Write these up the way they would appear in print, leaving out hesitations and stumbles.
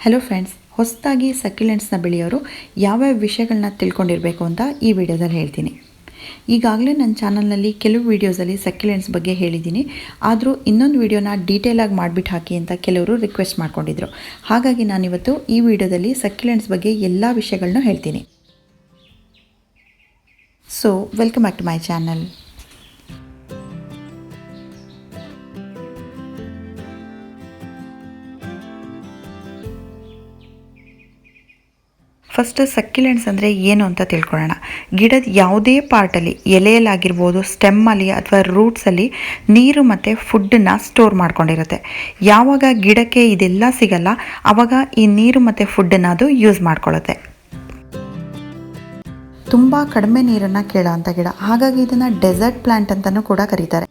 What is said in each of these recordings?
Hello friends, ಹೊಸದಾಗಿ ಸಕ್ಯುಲೆಂಟ್ಸ್ನ ಬೆಳೆಯೋರು ಯಾವ್ಯಾವ ವಿಷಯಗಳನ್ನ ತಿಳ್ಕೊಂಡಿರಬೇಕು ಅಂತ ಈ ವಿಡಿಯೋದಲ್ಲಿ ಹೇಳ್ತೀನಿ. ಈಗಾಗಲೇ ನನ್ನ ಚಾನಲ್ನಲ್ಲಿ ಕೆಲವು ವೀಡಿಯೋಸಲ್ಲಿ ಸಕ್ಯುಲೆಂಟ್ಸ್ ಬಗ್ಗೆ ಹೇಳಿದ್ದೀನಿ. ಆದರೂ ಇನ್ನೊಂದು ವಿಡಿಯೋನ ಡೀಟೇಲಾಗಿ ಮಾಡಿಬಿಟ್ಟು ಹಾಕಿ ಅಂತ ಕೆಲವರು ರಿಕ್ವೆಸ್ಟ್ ಮಾಡ್ಕೊಂಡಿದ್ರು. ಹಾಗಾಗಿ ನಾನಿವತ್ತು ಈ ವಿಡಿಯೋದಲ್ಲಿ ಸಕ್ಯುಲೆಂಟ್ಸ್ ಬಗ್ಗೆ ಎಲ್ಲ ವಿಷಯಗಳನ್ನೂ ಹೇಳ್ತೀನಿ. So welcome back to my channel. First succulents ಅಂದರೆ ಏನು ಅಂತ ತಿಳ್ಕೊಳ್ಳೋಣ. ಗಿಡದ ಯಾವುದೇ ಪಾರ್ಟಲ್ಲಿ, ಎಲೆಯಲ್ಲಾಗಿರ್ಬೋದು, ಸ್ಟೆಮ್ಮಲ್ಲಿ ಅಥವಾ ರೂಟ್ಸಲ್ಲಿ ನೀರು ಮತ್ತು ಫುಡ್ಡನ್ನು ಸ್ಟೋರ್ ಮಾಡ್ಕೊಂಡಿರುತ್ತೆ. ಯಾವಾಗ ಗಿಡಕ್ಕೆ ಇದೆಲ್ಲ ಸಿಗಲ್ಲ ಆವಾಗ ಈ ನೀರು ಮತ್ತು ಫುಡ್ಡನ್ನು ಅದು ಯೂಸ್ ಮಾಡ್ಕೊಳ್ಳುತ್ತೆ. ತುಂಬ ಕಡಿಮೆ ನೀರನ್ನು ಕೇಳೋವಂಥ ಗಿಡ, ಹಾಗಾಗಿ ಇದನ್ನು ಡೆಸರ್ಟ್ ಪ್ಲ್ಯಾಂಟ್ ಅಂತಲೂ ಕೂಡ ಕರೀತಾರೆ.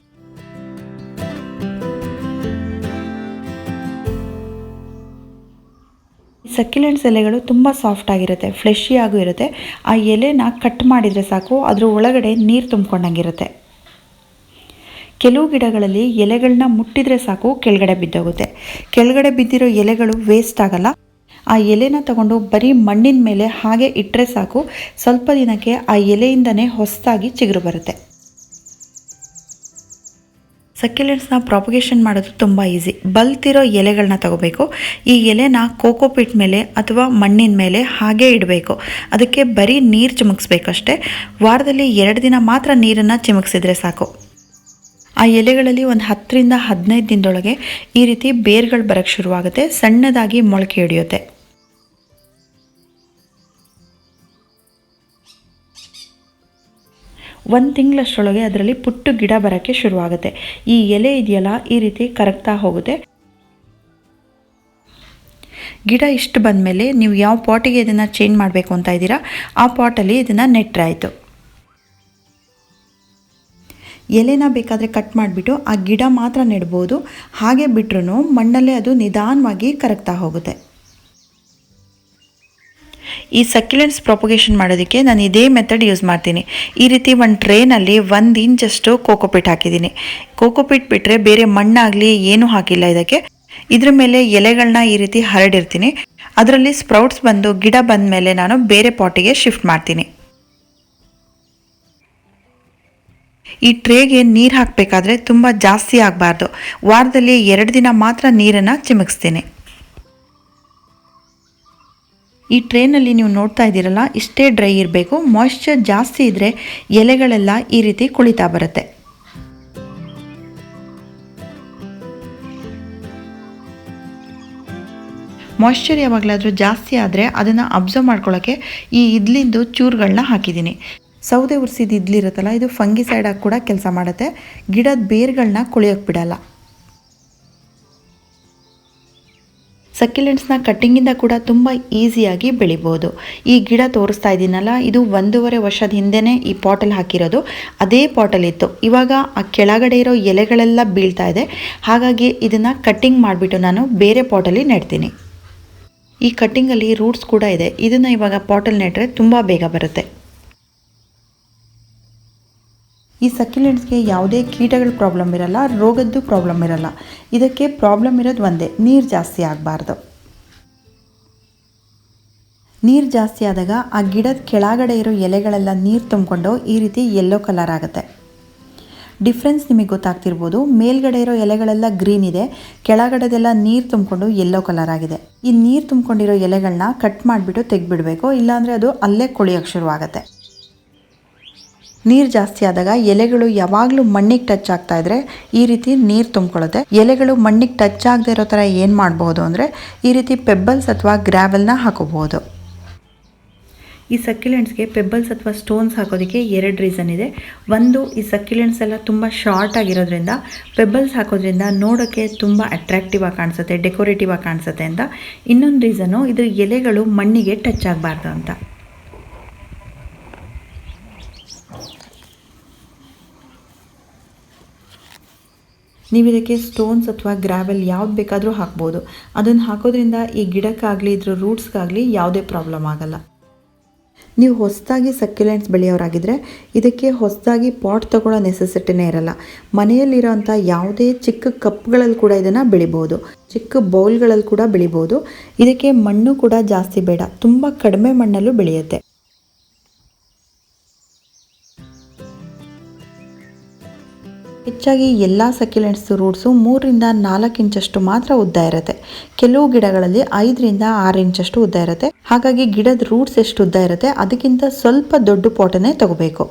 ಸಕ್ಯುಲೆಂಟ್ಸ್ ಎಲೆಗಳು ತುಂಬ ಸಾಫ್ಟ್ ಆಗಿರುತ್ತೆ, ಫ್ಲೆಶಿ ಆಗೂ ಇರುತ್ತೆ. ಆ ಎಲೆನ ಕಟ್ ಮಾಡಿದರೆ ಸಾಕು, ಅದರ ಒಳಗಡೆ ನೀರು ತುಂಬ್ಕೊಂಡಂಗಿರುತ್ತೆ. ಕೆಲವು ಗಿಡಗಳಲ್ಲಿ ಎಲೆಗಳನ್ನ ಮುಟ್ಟಿದರೆ ಸಾಕು ಕೆಳಗಡೆ ಬಿದ್ದೋಗುತ್ತೆ. ಕೆಳಗಡೆ ಬಿದ್ದಿರೋ ಎಲೆಗಳು ವೇಸ್ಟ್ ಆಗಲ್ಲ. ಆ ಎಲೆನ ತಗೊಂಡು ಬರೀ ಮಣ್ಣಿನ ಮೇಲೆ ಹಾಗೆ ಇಟ್ಟರೆ ಸಾಕು, ಸ್ವಲ್ಪ ದಿನಕ್ಕೆ ಆ ಎಲೆಯಿಂದನೇ ಹೊಸದಾಗಿ ಚಿಗುರು ಬರುತ್ತೆ. ಸಕ್ಯುಲೆಂಟ್ಸ್ನ ಪ್ರಾಪಗೇಷನ್ ಮಾಡೋದು ತುಂಬ ಈಸಿ. ಬಲ್ತಿರೋ ಎಲೆಗಳನ್ನ ತಗೋಬೇಕು. ಈ ಎಲೆನ ಕೋಕೋಪಿಟ್ ಮೇಲೆ ಅಥವಾ ಮಣ್ಣಿನ ಮೇಲೆ ಹಾಗೇ ಇಡಬೇಕು. ಅದಕ್ಕೆ ಬರೀ ನೀರು ಚಿಮುಕ್ಸ್ಬೇಕಷ್ಟೆ. ವಾರದಲ್ಲಿ 2 ದಿನ ಮಾತ್ರ ನೀರನ್ನು ಚಿಮುಕ್ಸಿದ್ರೆ ಸಾಕು. ಆ ಎಲೆಗಳಲ್ಲಿ ಒಂದು 10 ರಿಂದ 15 ದಿನದೊಳಗೆ ಈ ರೀತಿ ಬೇರ್ಗಳು ಬರೋಕ್ಕೆ ಶುರುವಾಗುತ್ತೆ, ಸಣ್ಣದಾಗಿ ಮೊಳಕೆ ಹಿಡಿಯುತ್ತೆ. ಒಂದು ತಿಂಗಳಷ್ಟರೊಳಗೆ ಅದರಲ್ಲಿ ಪುಟ್ಟು ಗಿಡ ಬರೋಕ್ಕೆ ಶುರುವಾಗುತ್ತೆ. ಈ ಎಲೆ ಇದೆಯಲ್ಲ, ಈ ರೀತಿ ಕರಗ್ತಾ ಹೋಗುತ್ತೆ. ಗಿಡ ಇಷ್ಟು ಬಂದಮೇಲೆ ನೀವು ಯಾವ ಪಾಟಿಗೆ ಇದನ್ನು ಚೇಂಜ್ ಮಾಡಬೇಕು ಅಂತ ಇದ್ದೀರಾ, ಆ ಪಾಟಲ್ಲಿ ಇದನ್ನು ನೆಟ್ಟರೆ ಆಯಿತು. ಎಲೆನ ಬೇಕಾದರೆ ಕಟ್ ಮಾಡಿಬಿಟ್ಟು ಆ ಗಿಡ ಮಾತ್ರ ನೆಡ್ಬೋದು. ಹಾಗೆ ಬಿಟ್ರೂ ಮಣ್ಣಲ್ಲೇ ಅದು ನಿಧಾನವಾಗಿ ಕರಗ್ತಾ ಹೋಗುತ್ತೆ. ಈ ಸಕ್ಯುಲೆಂಟ್ಸ್ ಪ್ರಾಪಗೇಷನ್ ಮಾಡೋದಕ್ಕೆ ನಾನು ಇದೇ ಮೆಥಡ್ ಯೂಸ್ ಮಾಡ್ತೀನಿ. ಈ ರೀತಿ ಒಂದು ಟ್ರೇನಲ್ಲಿ 1 ಇಂಚಷ್ಟು ಕೋಕೋಪಿಟ್ ಹಾಕಿದ್ದೀನಿ. ಕೋಕೋಪಿಟ್ ಬಿಟ್ಟರೆ ಬೇರೆ ಮಣ್ಣಾಗಲಿ ಏನೂ ಹಾಕಿಲ್ಲ ಇದಕ್ಕೆ. ಇದ್ರ ಮೇಲೆ ಎಲೆಗಳನ್ನ ಈ ರೀತಿ ಹರಡಿರ್ತೀನಿ. ಅದರಲ್ಲಿ ಸ್ಪ್ರೌಟ್ಸ್ ಬಂದು ಗಿಡ ಬಂದ ಮೇಲೆ ನಾನು ಬೇರೆ ಪಾಟಿಗೆ ಶಿಫ್ಟ್ ಮಾಡ್ತೀನಿ. ಈ ಟ್ರೇಗೆ ನೀರು ಹಾಕಬೇಕಾದ್ರೆ ತುಂಬ ಜಾಸ್ತಿ ಆಗಬಾರ್ದು. ವಾರದಲ್ಲಿ 2 ದಿನ ಮಾತ್ರ ನೀರನ್ನು ಚಿಮುಕಿಸ್ತೀನಿ. ಈ ಟ್ರೇನಲ್ಲಿ ನೀವು ನೋಡ್ತಾ ಇದ್ದೀರಲ್ಲ, ಇಷ್ಟೇ ಡ್ರೈ ಇರಬೇಕು. ಮಾಯ್ಶ್ಚರ್ ಜಾಸ್ತಿ ಇದ್ದರೆ ಎಲೆಗಳೆಲ್ಲ ಈ ರೀತಿ ಕುಳಿತಾ ಬರುತ್ತೆ. ಮಾಯ್ಶ್ಚರ್ ಯಾವಾಗಲಾದರೂ ಜಾಸ್ತಿ ಆದರೆ ಅದನ್ನು ಅಬ್ಸರ್ವ್ ಮಾಡ್ಕೊಳ್ಳೋಕ್ಕೆ ಈ ಇದ್ಲಿಂದು ಚೂರುಗಳನ್ನ ಹಾಕಿದ್ದೀನಿ. ಸೌದೆ ಉರಿಸಿದ ಇದ್ಲಿರುತ್ತಲ್ಲ, ಇದು ಫಂಗಿಸೈಡಾಗಿ ಕೂಡ ಕೆಲಸ ಮಾಡುತ್ತೆ. ಗಿಡದ ಬೇರುಗಳನ್ನ ಕೊಳೆಯೋಕ್ಕೆ ಬಿಡಲ್ಲ. ಸಕ್ಯುಲೆಂಟ್ಸ್ನ ಕಟ್ಟಿಂಗಿಂದ ಕೂಡ ತುಂಬ ಈಸಿಯಾಗಿ ಬೆಳಿಬೋದು. ಈ ಗಿಡ ತೋರಿಸ್ತಾ ಇದ್ದೀನಲ್ಲ, ಇದು 1.5 ವರ್ಷದ ಹಿಂದೆಯೇ ಈ ಪಾಟಲ್ಲಿ ಹಾಕಿರೋದು. ಅದೇ ಪಾಟಲ್ಲಿತ್ತು. ಇವಾಗ ಆ ಕೆಳಗಡೆ ಇರೋ ಎಲೆಗಳೆಲ್ಲ ಬೀಳ್ತಾ ಇದೆ. ಹಾಗಾಗಿ ಇದನ್ನು ಕಟ್ಟಿಂಗ್ ಮಾಡಿಬಿಟ್ಟು ನಾನು ಬೇರೆ ಪಾಟಲ್ಲಿ ನೆಡ್ತೀನಿ. ಈ ಕಟ್ಟಿಂಗಲ್ಲಿ ರೂಟ್ಸ್ ಕೂಡ ಇದೆ. ಇದನ್ನು ಇವಾಗ ಪಾಟಲ್ಲಿ ನೆಟ್ಟರೆ ತುಂಬ ಬೇಗ ಬರುತ್ತೆ. ಈ ಸಕ್ಯುಲೆಂಟ್ಸ್ಗೆ ಯಾವುದೇ ಕೀಟಗಳ ಪ್ರಾಬ್ಲಮ್ ಇರಲ್ಲ, ರೋಗದ್ದು ಪ್ರಾಬ್ಲಮ್ ಇರಲ್ಲ. ಇದಕ್ಕೆ ಪ್ರಾಬ್ಲಮ್ ಇರೋದು ಒಂದೇ, ನೀರು ಜಾಸ್ತಿ ಆಗಬಾರ್ದು. ನೀರು ಜಾಸ್ತಿ ಆದಾಗ ಆ ಗಿಡದ ಕೆಳಗಡೆ ಇರೋ ಎಲೆಗಳೆಲ್ಲ ನೀರು ತುಂಬಿಕೊಂಡು ಈ ರೀತಿ ಯೆಲ್ಲೋ ಕಲರ್ ಆಗುತ್ತೆ. ಡಿಫ್ರೆನ್ಸ್ ನಿಮಗೆ ಗೊತ್ತಾಗ್ತಿರ್ಬೋದು. ಮೇಲ್ಗಡೆ ಇರೋ ಎಲೆಗಳೆಲ್ಲ ಗ್ರೀನ್ ಇದೆ, ಕೆಳಗಡೆದೆಲ್ಲ ನೀರು ತುಂಬಿಕೊಂಡು ಯೆಲ್ಲೋ ಕಲರ್ ಆಗಿದೆ. ಈ ನೀರು ತುಂಬಿಕೊಂಡಿರೋ ಎಲೆಗಳನ್ನ ಕಟ್ ಮಾಡಿಬಿಟ್ಟು ತೆಗೆದುಬಿಡಬೇಕು, ಇಲ್ಲಾಂದರೆ ಅದು ಅಲ್ಲೇ ಕೊಳೆಯೋಕ್ಕೆ ಶುರುವಾಗುತ್ತೆ. ನೀರು ಜಾಸ್ತಿ ಆದಾಗ ಎಲೆಗಳು ಯಾವಾಗಲೂ ಮಣ್ಣಿಗೆ ಟಚ್ ಆಗ್ತಾ ಇದ್ರೆ ಈ ರೀತಿ ನೀರು ತುಂಬಿಕೊಳ್ಳುತ್ತೆ. ಎಲೆಗಳು ಮಣ್ಣಿಗೆ ಟಚ್ ಆಗದೆ ಇರೋ ಥರ ಏನು ಮಾಡ್ಬೋದು ಅಂದರೆ ಈ ರೀತಿ ಪೆಬ್ಬಲ್ಸ್ ಅಥವಾ ಗ್ರಾವೆಲ್ನ ಹಾಕೋಬಹುದು. ಈ ಸಕ್ಯುಲೆಂಟ್ಸ್ಗೆ ಪೆಬ್ಬಲ್ಸ್ ಅಥವಾ ಸ್ಟೋನ್ಸ್ ಹಾಕೋದಕ್ಕೆ 2 ರೀಸನ್ ಇದೆ. ಒಂದು, ಈ ಸಕ್ಯುಲೆಂಟ್ಸ್ ಎಲ್ಲ ತುಂಬ ಶಾರ್ಟ್ ಆಗಿರೋದ್ರಿಂದ ಪೆಬ್ಬಲ್ಸ್ ಹಾಕೋದ್ರಿಂದ ನೋಡೋಕ್ಕೆ ತುಂಬ ಅಟ್ರಾಕ್ಟಿವ್ ಆಗಿ ಕಾಣಿಸುತ್ತೆ, ಡೆಕೋರೇಟಿವ್ ಆಗಿ ಕಾಣಿಸುತ್ತೆ ಅಂತ. ಇನ್ನೊಂದು ರೀಸನು, ಇದ್ರ ಎಲೆಗಳು ಮಣ್ಣಿಗೆ ಟಚ್ ಆಗಬಾರ್ದು ಅಂತ. ನೀವು ಇದಕ್ಕೆ ಸ್ಟೋನ್ಸ್ ಅಥವಾ ಗ್ರಾವೆಲ್ ಯಾವ್ದು ಬೇಕಾದರೂ ಹಾಕ್ಬೋದು. ಅದನ್ನು ಹಾಕೋದ್ರಿಂದ ಈ ಗಿಡಕ್ಕಾಗಲಿ ಇದ್ರ ರೂಟ್ಸ್ಗಾಗಲಿ ಯಾವುದೇ ಪ್ರಾಬ್ಲಮ್ ಆಗಲ್ಲ. ನೀವು ಹೊಸದಾಗಿ ಸಕ್ಯುಲೆಂಟ್ಸ್ ಬೆಳೆಯೋರಾಗಿದ್ದರೆ ಇದಕ್ಕೆ ಹೊಸದಾಗಿ ಪಾಟ್ ತಗೊಳ್ಳೋ ನೆಸೆಸಿಟಿನೇ ಇರಲ್ಲ. ಮನೆಯಲ್ಲಿರೋಂಥ ಯಾವುದೇ ಚಿಕ್ಕ ಕಪ್ಗಳಲ್ಲಿ ಕೂಡ ಇದನ್ನು ಬೆಳಿಬೋದು, ಚಿಕ್ಕ ಬೌಲ್ಗಳಲ್ಲಿ ಕೂಡ ಬೆಳಿಬೋದು. ಇದಕ್ಕೆ ಮಣ್ಣು ಕೂಡ ಜಾಸ್ತಿ ಬೇಡ, ತುಂಬ ಕಡಿಮೆ ಮಣ್ಣಲ್ಲೂ ಬೆಳೆಯುತ್ತೆ. ಹೆಚ್ಚಾಗಿ ಎಲ್ಲ ಸಕ್ಯುಲೆಂಟ್ಸ್ ರೂಟ್ಸು 3 ರಿಂದ 4 ಇಂಚಷ್ಟು ಮಾತ್ರ ಉದ್ದ ಇರುತ್ತೆ. ಕೆಲವು ಗಿಡಗಳಲ್ಲಿ 5 ರಿಂದ 6 ಇಂಚಷ್ಟು ಉದ್ದ ಇರುತ್ತೆ. ಹಾಗಾಗಿ ಗಿಡದ ರೂಟ್ಸ್ ಎಷ್ಟು ಉದ್ದ ಇರುತ್ತೆ ಅದಕ್ಕಿಂತ ಸ್ವಲ್ಪ ದೊಡ್ಡ ಪಾಟನ್ನೇ ತಗೋಬೇಕು.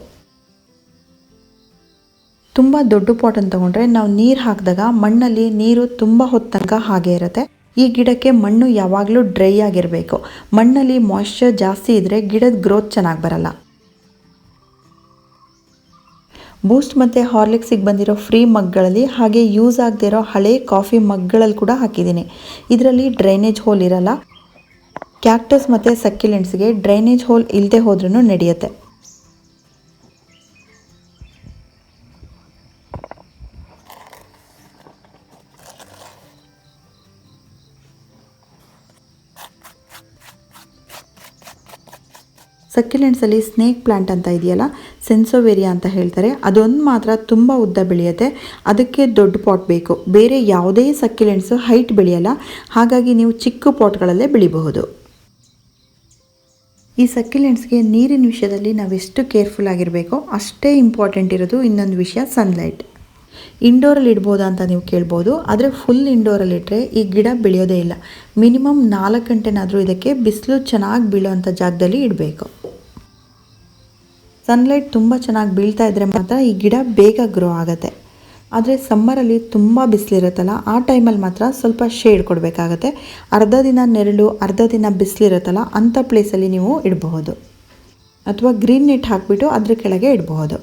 ತುಂಬ ದೊಡ್ಡ ಪಾಟನ್ನು ತಗೊಂಡ್ರೆ ನಾವು ನೀರು ಹಾಕಿದಾಗ ಮಣ್ಣಲ್ಲಿ ನೀರು ತುಂಬ ಹೊತ್ತು ತನಕ ಹಾಗೆ ಇರುತ್ತೆ. ಈ ಗಿಡಕ್ಕೆ ಮಣ್ಣು ಯಾವಾಗಲೂ ಡ್ರೈ ಆಗಿರಬೇಕು. ಮಣ್ಣಲ್ಲಿ ಮಾಯ್ಶ್ಚರ್ ಜಾಸ್ತಿ ಇದ್ದರೆ ಗಿಡದ ಗ್ರೋತ್ ಚೆನ್ನಾಗಿ ಬರಲ್ಲ. ಬೂಸ್ಟ್ ಮತ್ತು ಹಾರ್ಲಿಕ್ಸಿಗೆ ಬಂದಿರೋ ಫ್ರೀ ಮಗ್ಗಳಲ್ಲಿ ಹಾಗೆ ಯೂಸ್ ಆಗದೆ ಇರೋ ಹಳೆ ಕಾಫಿ ಮಗ್ಗಳಲ್ಲಿ ಕೂಡ ಹಾಕಿದ್ದೀನಿ. ಇದರಲ್ಲಿ ಡ್ರೈನೇಜ್ ಹೋಲ್ ಇರಲ್ಲ. ಕ್ಯಾಕ್ಟಸ್ ಮತ್ತು ಸಕ್ಯುಲೆಂಟ್ಸ್ಗೆ ಡ್ರೈನೇಜ್ ಹೋಲ್ ಇಲ್ಲದೆ ಹೋದ್ರೂ ನಡೆಯುತ್ತೆ. ಸಕ್ಯುಲೆಂಟ್ಸಲ್ಲಿ ಸ್ನೇಕ್ ಪ್ಲಾಂಟ್ ಅಂತ ಇದೆಯಲ್ಲ, ಸೆನ್ಸೋವೇರಿಯಾ ಅಂತ ಹೇಳ್ತಾರೆ, ಅದೊಂದು ಮಾತ್ರ ತುಂಬ ಉದ್ದ ಬೆಳೆಯುತ್ತೆ. ಅದಕ್ಕೆ ದೊಡ್ಡ ಪಾಟ್ ಬೇಕು. ಬೇರೆ ಯಾವುದೇ ಸಕ್ಯುಲೆಂಟ್ಸು ಹೈಟ್ ಬೆಳೆಯಲ್ಲ. ಹಾಗಾಗಿ ನೀವು ಚಿಕ್ಕ ಪಾಟ್ಗಳಲ್ಲೇ ಬೆಳಿಬಹುದು. ಈ ಸಕ್ಯುಲೆಂಟ್ಸ್ಗೆ ನೀರಿನ ವಿಷಯದಲ್ಲಿ ನಾವೆಷ್ಟು ಕೇರ್ಫುಲ್ ಆಗಿರಬೇಕೋ ಅಷ್ಟೇ ಇಂಪಾರ್ಟೆಂಟ್ ಇರೋದು ಇನ್ನೊಂದು ವಿಷಯ, ಸನ್ಲೈಟ್. ಇಂಡೋರಲ್ಲಿ ಇಡ್ಬೋದಾ ಅಂತ ನೀವು ಕೇಳ್ಬೋದು. ಆದರೆ ಫುಲ್ ಇಂಡೋರಲ್ಲಿ ಇಟ್ಟರೆ ಈ ಗಿಡ ಬೆಳೆಯೋದೇ ಇಲ್ಲ. ಮಿನಿಮಮ್ 4 ಗಂಟೆನಾದರೂ ಇದಕ್ಕೆ ಬಿಸಿಲು ಚೆನ್ನಾಗಿ ಬೀಳೋವಂಥ ಜಾಗದಲ್ಲಿ ಇಡಬೇಕು. ಸನ್ಲೈಟ್ ತುಂಬ ಚೆನ್ನಾಗಿ ಬೀಳ್ತಾ ಇದ್ದರೆ ಮಾತ್ರ ಈ ಗಿಡ ಬೇಗ ಗ್ರೋ ಆಗುತ್ತೆ. ಆದರೆ ಸಮ್ಮರಲ್ಲಿ ತುಂಬ ಬಿಸಿಲಿರುತ್ತಲ್ಲ, ಆ ಟೈಮಲ್ಲಿ ಮಾತ್ರ ಸ್ವಲ್ಪ ಶೇಡ್ ಕೊಡಬೇಕಾಗತ್ತೆ. ಅರ್ಧ ದಿನ ನೆರಳು, ಅರ್ಧ ದಿನ ಬಿಸಿಲಿರುತ್ತಲ್ಲ, ಅಂಥ ಪ್ಲೇಸಲ್ಲಿ ನೀವು ಇಡಬಹುದು. ಅಥವಾ ಗ್ರೀನ್ ನೆಟ್ ಹಾಕಿಬಿಟ್ಟು ಅದ್ರ ಕೆಳಗೆ ಇಡಬಹುದು.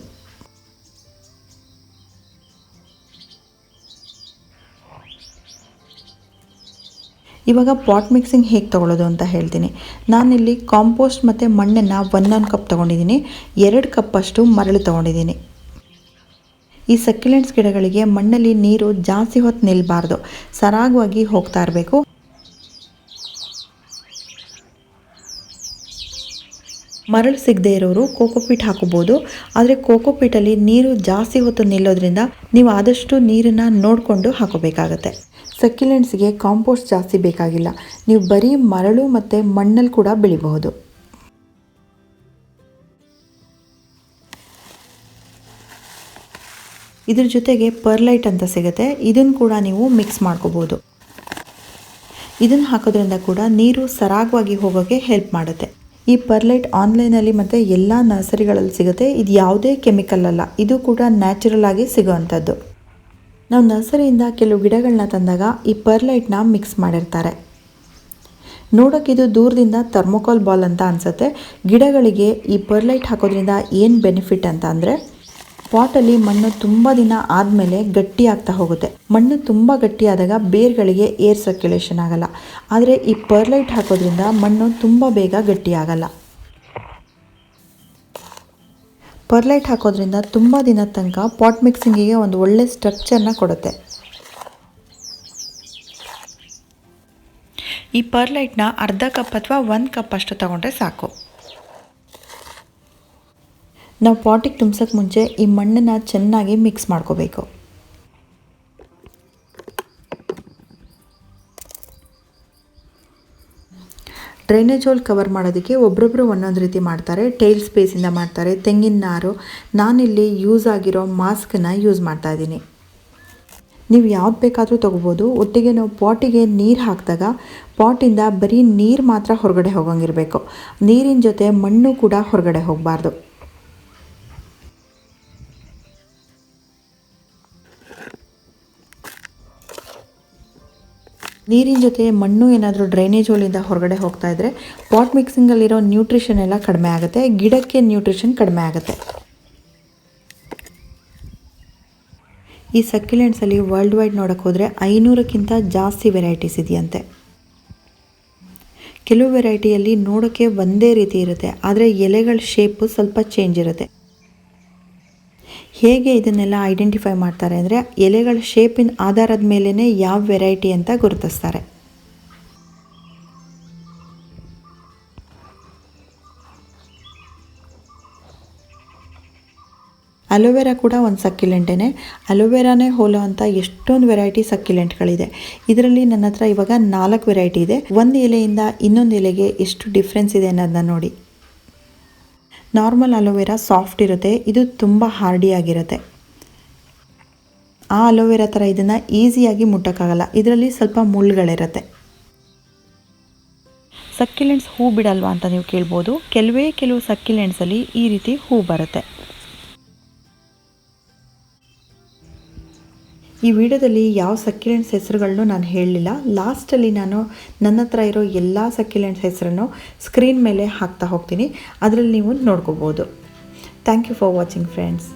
ಇವಾಗ ಪಾಟ್ ಮಿಕ್ಸಿಂಗ್ ಹೇಗೆ ತೊಗೊಳ್ಳೋದು ಅಂತ ಹೇಳ್ತೀನಿ. ನಾನಿಲ್ಲಿ ಕಾಂಪೋಸ್ಟ್ ಮತ್ತು ಮಣ್ಣನ್ನು 1 ಕಪ್ ತೊಗೊಂಡಿದ್ದೀನಿ. 2 ಕಪ್ಪಷ್ಟು ಮರಳು ತೊಗೊಂಡಿದ್ದೀನಿ. ಈ ಸಕ್ಯುಲೆಂಟ್ಸ್ ಗಿಡಗಳಿಗೆ ಮಣ್ಣಲ್ಲಿ ನೀರು ಜಾಸ್ತಿ ಹೊತ್ತು ನಿಲ್ಲಬಾರ್ದು, ಸರಾಗವಾಗಿ ಹೋಗ್ತಾ ಇರಬೇಕು. ಮರಳು ಸಿಗದೆ ಇರೋರು ಕೋಕೋಪೀಟ್ ಹಾಕೋಬೋದು. ಆದರೆ ಕೋಕೋಪೀಟಲ್ಲಿ ನೀರು ಜಾಸ್ತಿ ಹೊತ್ತು ನಿಲ್ಲೋದ್ರಿಂದ ನೀವು ಆದಷ್ಟು ನೀರನ್ನು ನೋಡಿಕೊಂಡು ಹಾಕೋಬೇಕಾಗತ್ತೆ. ಸಕ್ಯುಲೆಂಟ್ಸ್ಗೆ ಕಾಂಪೋಸ್ಟ್ ಜಾಸ್ತಿ ಬೇಕಾಗಿಲ್ಲ. ನೀವು ಬರೀ ಮರಳು ಮತ್ತು ಮಣ್ಣಲ್ಲಿ ಕೂಡ ಬೆಳಿಬಹುದು. ಇದ್ರ ಜೊತೆಗೆ ಪರ್ಲೈಟ್ ಅಂತ ಸಿಗುತ್ತೆ, ಇದನ್ನು ಕೂಡ ನೀವು ಮಿಕ್ಸ್ ಮಾಡ್ಕೋಬೋದು. ಇದನ್ನು ಹಾಕೋದ್ರಿಂದ ಕೂಡ ನೀರು ಸರಾಗವಾಗಿ ಹೋಗೋಕ್ಕೆ ಹೆಲ್ಪ್ ಮಾಡುತ್ತೆ. ಈ ಪರ್ಲೈಟ್ ಆನ್ಲೈನಲ್ಲಿ ಮತ್ತು ಎಲ್ಲ ನರ್ಸರಿಗಳಲ್ಲಿ ಸಿಗುತ್ತೆ. ಇದು ಯಾವುದೇ ಕೆಮಿಕಲ್ ಅಲ್ಲ, ಇದು ಕೂಡ ನ್ಯಾಚುರಲ್ ಆಗಿ ಸಿಗೋವಂಥದ್ದು. ನಾವು ನರ್ಸರಿಯಿಂದ ಕೆಲವು ಗಿಡಗಳನ್ನ ತಂದಾಗ ಈ ಪರ್ಲೈಟ್ನ ಮಿಕ್ಸ್ ಮಾಡಿರ್ತಾರೆ. ನೋಡೋಕ್ಕಿದು ದೂರದಿಂದ ಥರ್ಮೋಕಾಲ್ ಬಾಲ್ ಅಂತ ಅನಿಸುತ್ತೆ. ಗಿಡಗಳಿಗೆ ಈ ಪರ್ಲೈಟ್ ಹಾಕೋದ್ರಿಂದ ಏನು ಬೆನಿಫಿಟ್ ಅಂತ ಅಂದರೆ, ಪಾಟಲ್ಲಿ ಮಣ್ಣು ತುಂಬ ದಿನ ಆದಮೇಲೆ ಗಟ್ಟಿ ಆಗ್ತಾ ಹೋಗುತ್ತೆ. ಮಣ್ಣು ತುಂಬ ಗಟ್ಟಿಯಾದಾಗ ಬೇರ್ಗಳಿಗೆ ಏರ್ ಸರ್ಕ್ಯುಲೇಷನ್ ಆಗಲ್ಲ. ಆದರೆ ಈ ಪರ್ಲೈಟ್ ಹಾಕೋದ್ರಿಂದ ಮಣ್ಣು ತುಂಬ ಬೇಗ ಗಟ್ಟಿ ಆಗಲ್ಲ. ಪರ್ಲೈಟ್ ಹಾಕೋದ್ರಿಂದ ತುಂಬ ದಿನದ ತನಕ ಪಾಟ್ ಮಿಕ್ಸಿಂಗಿಗೆ ಒಂದು ಒಳ್ಳೆ ಸ್ಟ್ರಕ್ಚರ್ನ ಕೊಡುತ್ತೆ. ಈ ಪರ್ಲೈಟ್ನ ಅರ್ಧ ಕಪ್ ಅಥವಾ 1 ಕಪ್ ಅಷ್ಟು ತಗೊಂಡ್ರೆ ಸಾಕು. ನಾವು ಪಾಟಿಗೆ ತುಂಬಿಸೋಕ್ಕೆ ಮುಂಚೆ ಈ ಮಣ್ಣನ್ನು ಚೆನ್ನಾಗಿ ಮಿಕ್ಸ್ ಮಾಡ್ಕೋಬೇಕು. ಡ್ರೈನೇಜ್ ಹೋಲ್ ಕವರ್ ಮಾಡೋದಕ್ಕೆ ಒಬ್ಬೊಬ್ಬರು ಒಂದೊಂದು ರೀತಿ ಮಾಡ್ತಾರೆ. ಟೈಲ್ ಸ್ಪೇಸಿಂದ ಮಾಡ್ತಾರೆ, ತೆಂಗಿನ ನಾರು. ನಾನಿಲ್ಲಿ ಯೂಸ್ ಆಗಿರೋ ಮಾಸ್ಕನ್ನು ಯೂಸ್ ಮಾಡ್ತಾ ಇದ್ದೀನಿ. ನೀವು ಯಾವ್ದು ಬೇಕಾದರೂ ತೊಗೋಬೋದು. ಒಟ್ಟಿಗೆ ನಾವು ಪಾಟಿಗೆ ನೀರು ಹಾಕಿದಾಗ ಪಾಟಿಂದ ಬರೀ ನೀರು ಮಾತ್ರ ಹೊರಗಡೆ ಹೋಗೋಂಗಿರಬೇಕು. ನೀರಿನ ಜೊತೆ ಮಣ್ಣು ಕೂಡ ಹೊರಗಡೆ ಹೋಗಬಾರ್ದು. ನೀರಿನ ಜೊತೆ ಮಣ್ಣು ಏನಾದರೂ ಡ್ರೈನೇಜ್ ಹೋಲಿಂದ ಹೊರಗಡೆ ಹೋಗ್ತಾ ಇದ್ದರೆ ಪಾಟ್ ಮಿಕ್ಸಿಂಗಲ್ಲಿರೋ ನ್ಯೂಟ್ರಿಷನ್ ಎಲ್ಲ ಕಡಿಮೆ ಆಗುತ್ತೆ, ಗಿಡಕ್ಕೆ ನ್ಯೂಟ್ರಿಷನ್ ಕಡಿಮೆ ಆಗುತ್ತೆ. ಈ ಸಕ್ಯುಲೆಂಟ್ಸಲ್ಲಿ ವರ್ಲ್ಡ್ ವೈಡ್ ನೋಡೋಕೆ ಹೋದರೆ 500ಕ್ಕಿಂತ ಜಾಸ್ತಿ ವೆರೈಟೀಸ್ ಇದೆಯಂತೆ. ಕೆಲವು ವೆರೈಟಿಯಲ್ಲಿ ನೋಡೋಕ್ಕೆ ಒಂದೇ ರೀತಿ ಇರುತ್ತೆ, ಆದರೆ ಎಲೆಗಳ ಶೇಪು ಸ್ವಲ್ಪ ಚೇಂಜ್ ಇರುತ್ತೆ. ಹೇಗೆ ಇದನ್ನೆಲ್ಲ ಐಡೆಂಟಿಫೈ ಮಾಡ್ತಾರೆ ಅಂದರೆ, ಎಲೆಗಳ ಶೇಪಿನ ಆಧಾರದ ಮೇಲೇ ಯಾವ ವೆರೈಟಿ ಅಂತ ಗುರುತಿಸ್ತಾರೆ. ಅಲೋವೆರಾ ಕೂಡ ಒಂದು ಸಕ್ಯುಲೆಂಟೇ. ಅಲೋವೆರಾನೇ ಹೋಲೋ ಅಂತ ಎಷ್ಟೊಂದು ವೆರೈಟಿ ಸಕ್ಯುಲೆಂಟ್ಗಳಿದೆ. ಇದರಲ್ಲಿ ನನ್ನ ಹತ್ರ ಇವಾಗ 4 ವೆರೈಟಿ ಇದೆ. ಒಂದು ಎಲೆಯಿಂದ ಇನ್ನೊಂದು ಎಲೆಗೆ ಎಷ್ಟು ಡಿಫ್ರೆನ್ಸ್ ಇದೆ ಅನ್ನೋದನ್ನ ನೋಡಿ. ನಾರ್ಮಲ್ ಅಲೋವೆರಾ ಸಾಫ್ಟ್ ಇರುತ್ತೆ, ಇದು ತುಂಬ ಹಾರ್ಡಿಯಾಗಿರುತ್ತೆ. ಆ ಅಲೋವೆರಾ ಥರ ಇದನ್ನು ಈಸಿಯಾಗಿ ಮುಟ್ಟೋಕ್ಕಾಗಲ್ಲ, ಇದರಲ್ಲಿ ಸ್ವಲ್ಪ ಮುಳ್ಳುಗಳಿರುತ್ತೆ. ಸಕ್ಯುಲೆಂಟ್ಸ್ ಹೂ ಬಿಡಲ್ವಾ ಅಂತ ನೀವು ಕೇಳ್ಬೋದು. ಕೆಲವು ಸಕ್ಯುಲೆಂಟ್ಸಲ್ಲಿ ಈ ರೀತಿ ಹೂ ಬರುತ್ತೆ. ಈ ವಿಡಿಯೋದಲ್ಲಿ ಯಾವ ಸಕ್ಯುಲೆಂಟ್ಸ್ ಹೆಸರುಗಳನ್ನು ನಾನು ಹೇಳಲಿಲ್ಲ. ಲಾಸ್ಟಲ್ಲಿ ನಾನು ನನ್ನ ಹತ್ರ ಇರೋ ಎಲ್ಲ ಸಕ್ಯುಲೆಂಟ್ಸ್ ಹೆಸರನ್ನು ಸ್ಕ್ರೀನ್ ಮೇಲೆ ಹಾಕ್ತಾ ಹೋಗ್ತೀನಿ, ಅದರಲ್ಲಿ ನೀವು ನೋಡ್ಕೋಬೋದು. Thank you for watching friends.